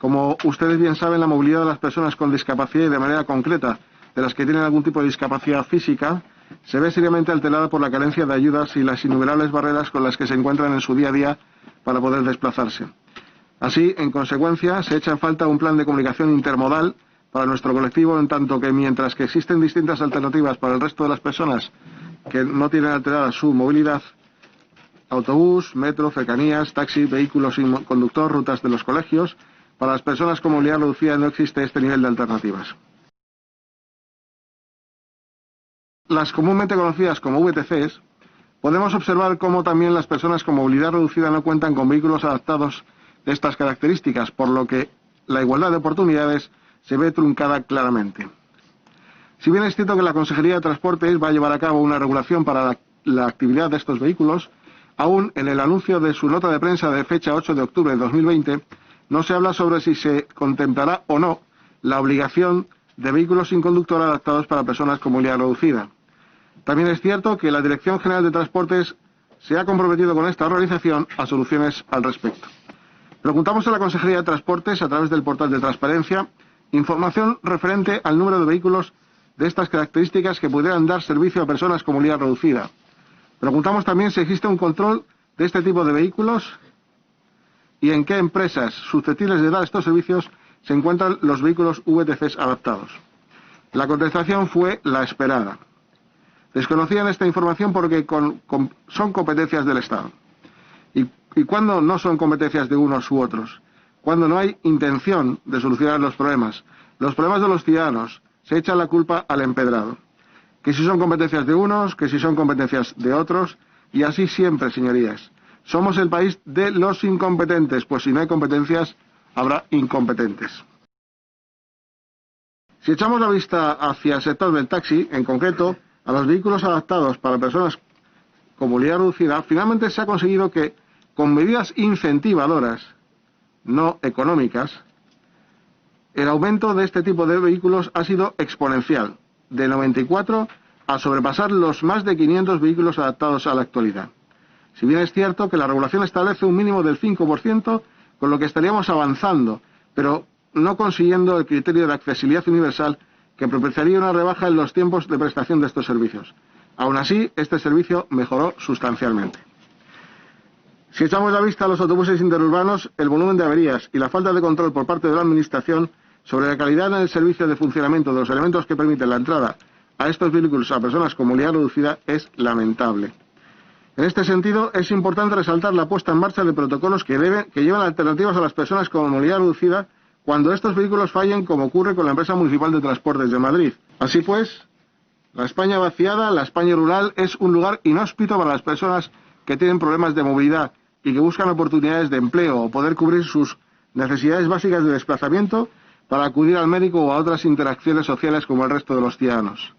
Como ustedes bien saben, la movilidad de las personas con discapacidad y de manera concreta de las que tienen algún tipo de discapacidad física se ve seriamente alterada por la carencia de ayudas y las innumerables barreras con las que se encuentran en su día a día para poder desplazarse. Así, en consecuencia, se echa en falta un plan de comunicación intermodal para nuestro colectivo, en tanto que mientras que existen distintas alternativas para el resto de las personas que no tienen alterada su movilidad, autobús, metro, cercanías, taxi, vehículos sin conductor, rutas de los colegios, para las personas con movilidad reducida no existe este nivel de alternativas. Las comúnmente conocidas como VTCs, podemos observar cómo también las personas con movilidad reducida no cuentan con vehículos adaptados de estas características, por lo que la igualdad de oportunidades se ve truncada claramente. Si bien es cierto que la Consejería de Transportes va a llevar a cabo una regulación para la actividad de estos vehículos, aún en el anuncio de su nota de prensa de fecha 8 de octubre de 2020, no se habla sobre si se contemplará o no la obligación de vehículos sin conductor adaptados para personas con movilidad reducida. También es cierto que la Dirección General de Transportes se ha comprometido con esta organización a soluciones al respecto. Preguntamos a la Consejería de Transportes, a través del portal de transparencia, información referente al número de vehículos de estas características que pudieran dar servicio a personas con movilidad reducida. Preguntamos también si existe un control de este tipo de vehículos y en qué empresas susceptibles de dar estos servicios se encuentran los vehículos VTCs adaptados. La contestación fue la esperada. Desconocían esta información porque son competencias del Estado. ¿Y cuándo no son competencias de unos u otros? Cuando no hay intención de solucionar los problemas de los ciudadanos, se echa la culpa al empedrado. Que si son competencias de unos, que si son competencias de otros, y así siempre, señorías. Somos el país de los incompetentes, pues si no hay competencias, habrá incompetentes. Si echamos la vista hacia el sector del taxi, en concreto, a los vehículos adaptados para personas con movilidad reducida, finalmente se ha conseguido que, con medidas incentivadoras, no económicas, el aumento de este tipo de vehículos ha sido exponencial, de 94 a sobrepasar los más de 500 vehículos adaptados a la actualidad. Si bien es cierto que la regulación establece un mínimo del 5%, con lo que estaríamos avanzando, pero no consiguiendo el criterio de accesibilidad universal que propiciaría una rebaja en los tiempos de prestación de estos servicios. Aún así, este servicio mejoró sustancialmente. Si echamos la vista a los autobuses interurbanos, el volumen de averías y la falta de control por parte de la Administración sobre la calidad en el servicio de funcionamiento de los elementos que permiten la entrada a estos vehículos a personas con movilidad reducida es lamentable. En este sentido, es importante resaltar la puesta en marcha de protocolos que llevan alternativas a las personas con movilidad reducida cuando estos vehículos fallen, como ocurre con la empresa municipal de transportes de Madrid. Así pues, la España vaciada, la España rural, es un lugar inhóspito para las personas que tienen problemas de movilidad y que buscan oportunidades de empleo o poder cubrir sus necesidades básicas de desplazamiento para acudir al médico o a otras interacciones sociales como el resto de los ciudadanos.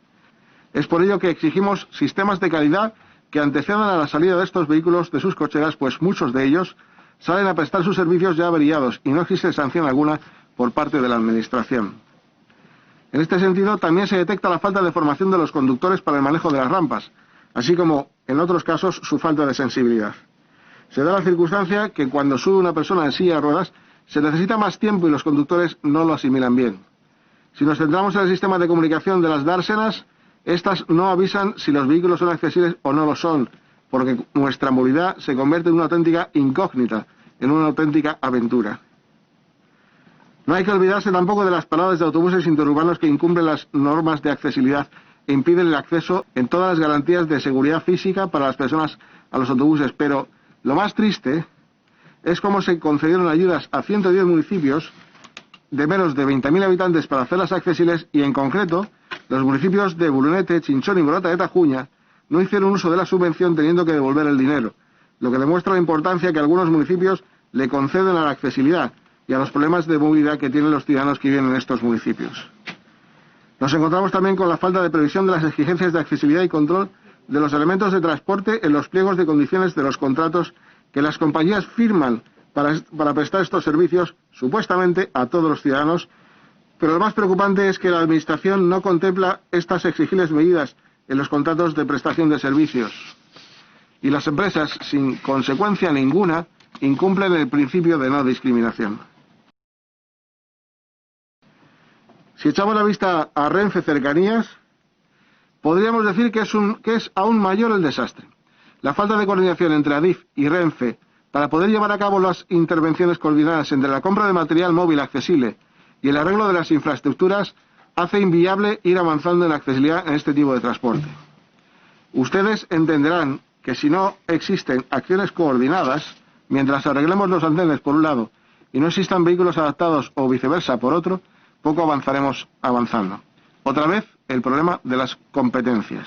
Es por ello que exigimos sistemas de calidad que antecedan a la salida de estos vehículos de sus cocheras, pues muchos de ellos salen a prestar sus servicios ya averiados y no existe sanción alguna por parte de la Administración. En este sentido, también se detecta la falta de formación de los conductores para el manejo de las rampas, así como, en otros casos, su falta de sensibilidad. Se da la circunstancia que cuando sube una persona en silla de ruedas se necesita más tiempo y los conductores no lo asimilan bien. Si nos centramos en el sistema de comunicación de las dársenas, estas no avisan si los vehículos son accesibles o no lo son, porque nuestra movilidad se convierte en una auténtica incógnita, en una auténtica aventura. No hay que olvidarse tampoco de las paradas de autobuses interurbanos que incumplen las normas de accesibilidad e impiden el acceso en todas las garantías de seguridad física para las personas a los autobuses, pero lo más triste es cómo se concedieron ayudas a 110 municipios de menos de 20.000 habitantes para hacerlas accesibles y, en concreto, los municipios de Bulunete, Chinchón y Morata de Tajuña no hicieron uso de la subvención teniendo que devolver el dinero, lo que demuestra la importancia que algunos municipios le conceden a la accesibilidad y a los problemas de movilidad que tienen los ciudadanos que viven en estos municipios. Nos encontramos también con la falta de previsión de las exigencias de accesibilidad y control de los elementos de transporte en los pliegos de condiciones de los contratos que las compañías firman para prestar estos servicios, supuestamente a todos los ciudadanos, pero lo más preocupante es que la Administración no contempla estas exigibles medidas en los contratos de prestación de servicios. Y las empresas, sin consecuencia ninguna, incumplen el principio de no discriminación. Si echamos la vista a Renfe Cercanías, podríamos decir que es aún mayor el desastre. La falta de coordinación entre Adif y Renfe para poder llevar a cabo las intervenciones coordinadas entre la compra de material móvil accesible y el arreglo de las infraestructuras hace inviable ir avanzando en la accesibilidad en este tipo de transporte. Ustedes entenderán que si no existen acciones coordinadas, mientras arreglemos los andenes por un lado y no existan vehículos adaptados o viceversa por otro, poco avanzaremos avanzando. Otra vez, el problema de las competencias.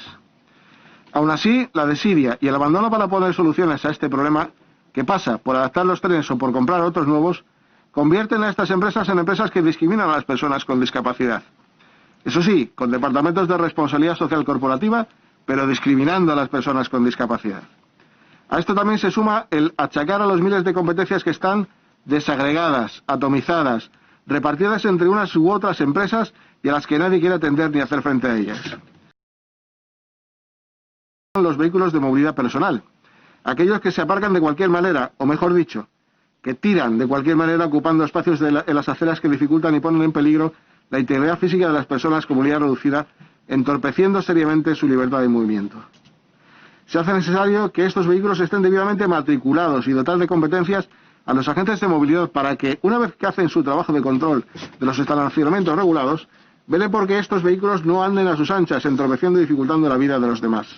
Aún así, la desidia y el abandono para poner soluciones a este problema, que pasa por adaptar los trenes o por comprar otros nuevos, convierten a estas empresas en empresas que discriminan a las personas con discapacidad. Eso sí, con departamentos de responsabilidad social corporativa, pero discriminando a las personas con discapacidad. A esto también se suma el achacar a los miles de competencias que están desagregadas, atomizadas, repartidas entre unas u otras empresas y a las que nadie quiere atender ni hacer frente a ellas. Los vehículos de movilidad personal, aquellos que se aparcan de cualquier manera, o mejor dicho, que tiran de cualquier manera ocupando espacios en las aceras que dificultan y ponen en peligro la integridad física de las personas con movilidad reducida, entorpeciendo seriamente su libertad de movimiento. Se hace necesario que estos vehículos estén debidamente matriculados y dotar de competencias a los agentes de movilidad para que, una vez que hacen su trabajo de control de los estacionamientos regulados, velen por que estos vehículos no anden a sus anchas, entorpeciendo y dificultando la vida de los demás.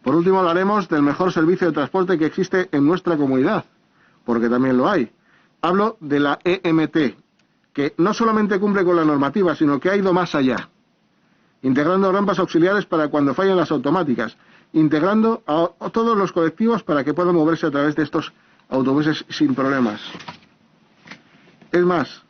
Por último, hablaremos del mejor servicio de transporte que existe en nuestra comunidad, porque también lo hay. Hablo de la EMT, que no solamente cumple con la normativa, sino que ha ido más allá, integrando rampas auxiliares para cuando fallan las automáticas, integrando a todos los colectivos para que puedan moverse a través de estos autobuses sin problemas. Es más,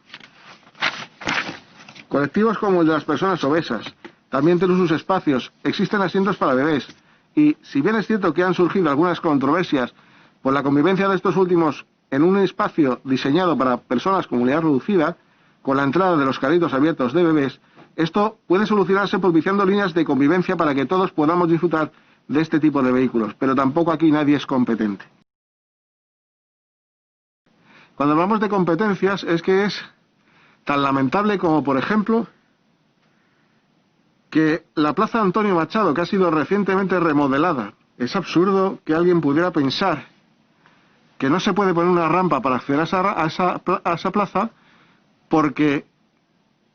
colectivos como el de las personas obesas también tienen sus espacios, existen asientos para bebés, y si bien es cierto que han surgido algunas controversias por la convivencia de estos últimos en un espacio diseñado para personas con movilidad reducida, con la entrada de los carritos abiertos de bebés, esto puede solucionarse propiciando líneas de convivencia para que todos podamos disfrutar de este tipo de vehículos, pero tampoco aquí nadie es competente. Cuando hablamos de competencias es que es tan lamentable como, por ejemplo, que la Plaza Antonio Machado, que ha sido recientemente remodelada, es absurdo que alguien pudiera pensar que no se puede poner una rampa para acceder a esa plaza porque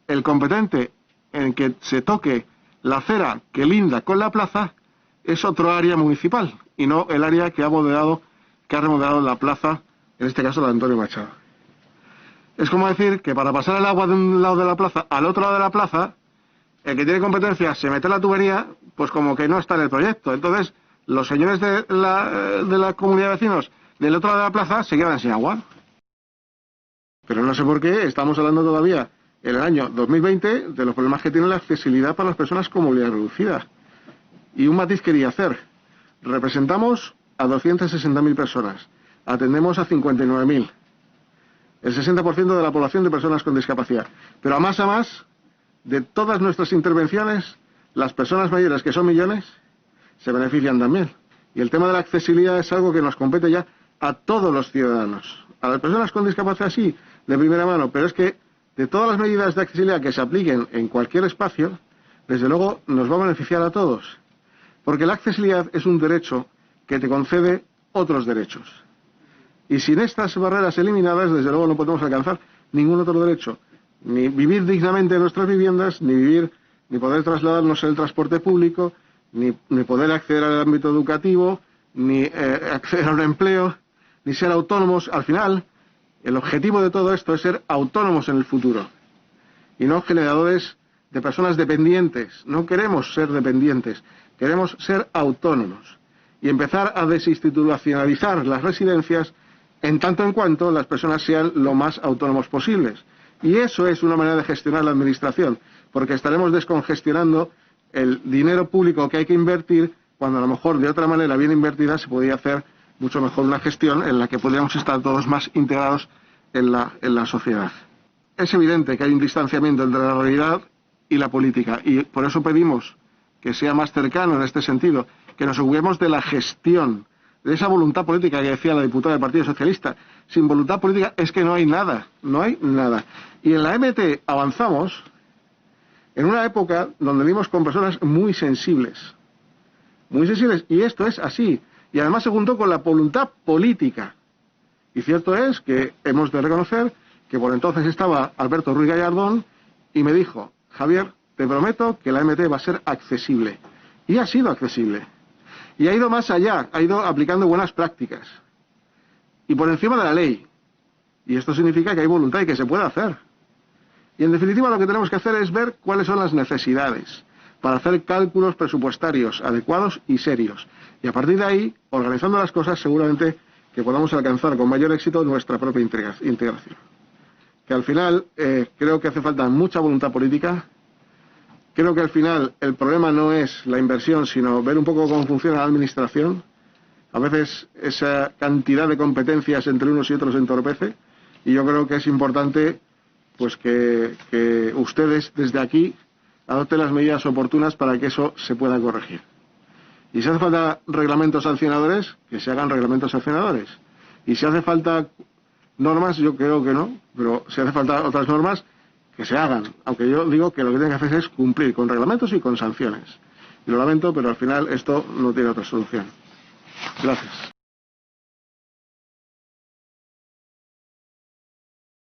el competente en que se toque la acera que linda con la plaza es otro área municipal y no el área que ha remodelado la plaza, en este caso la de Antonio Machado. Es como decir que para pasar el agua de un lado de la plaza al otro lado de la plaza, el que tiene competencia se mete en la tubería, pues como que no está en el proyecto. Entonces, los señores de la comunidad de vecinos del otro lado de la plaza se quedan sin agua. Pero no sé por qué estamos hablando todavía, en el año 2020, de los problemas que tiene la accesibilidad para las personas con movilidad reducida. Y un matiz quería hacer. Representamos a 260.000 personas. Atendemos a 59.000. El 60% de la población de personas con discapacidad. Pero a más, de todas nuestras intervenciones, las personas mayores, que son millones, se benefician también. Y el tema de la accesibilidad es algo que nos compete ya a todos los ciudadanos. A las personas con discapacidad sí, de primera mano, pero es que de todas las medidas de accesibilidad que se apliquen en cualquier espacio, desde luego nos va a beneficiar a todos. Porque la accesibilidad es un derecho que te concede otros derechos. Y sin estas barreras eliminadas, desde luego no podemos alcanzar ningún otro derecho. Ni vivir dignamente en nuestras viviendas, ni poder trasladarnos en el transporte público, ni poder acceder al ámbito educativo, ni acceder a un empleo, ni ser autónomos. Al final, el objetivo de todo esto es ser autónomos en el futuro y no generadores de personas dependientes. No queremos ser dependientes, queremos ser autónomos y empezar a desinstitucionalizar las residencias en tanto en cuanto las personas sean lo más autónomos posibles. Y eso es una manera de gestionar la administración, porque estaremos descongestionando el dinero público que hay que invertir, cuando a lo mejor de otra manera bien invertida se podría hacer mucho mejor una gestión en la que podríamos estar todos más integrados en la sociedad. Es evidente que hay un distanciamiento entre la realidad y la política, y por eso pedimos que sea más cercano en este sentido, que nos ocupemos de la gestión de esa voluntad política que decía la diputada del Partido Socialista. Sin voluntad política es que no hay nada, no hay nada. Y en la MT avanzamos en una época donde vivimos con personas muy sensibles, y esto es así. Y además se juntó con la voluntad política. Y cierto es que hemos de reconocer que por entonces estaba Alberto Ruiz Gallardón y me dijo: Javier, te prometo que la MT va a ser accesible. Y ha sido accesible. Y ha ido más allá, ha ido aplicando buenas prácticas. Y por encima de la ley. Y esto significa que hay voluntad y que se puede hacer. Y en definitiva lo que tenemos que hacer es ver cuáles son las necesidades para hacer cálculos presupuestarios adecuados y serios. Y a partir de ahí, organizando las cosas, seguramente que podamos alcanzar con mayor éxito nuestra propia integración. Que al final creo que hace falta mucha voluntad política. Creo que al final el problema no es la inversión, sino ver un poco cómo funciona la administración. A veces esa cantidad de competencias entre unos y otros entorpece. Y yo creo que es importante pues que ustedes desde aquí adopten las medidas oportunas para que eso se pueda corregir. Y si hace falta reglamentos sancionadores, que se hagan reglamentos sancionadores. Y si hace falta normas, yo creo que no, pero si hace falta otras normas, que se hagan. Aunque yo digo que lo que tienen que hacer es cumplir con reglamentos y con sanciones. Y lo lamento, pero al final esto no tiene otra solución. Gracias.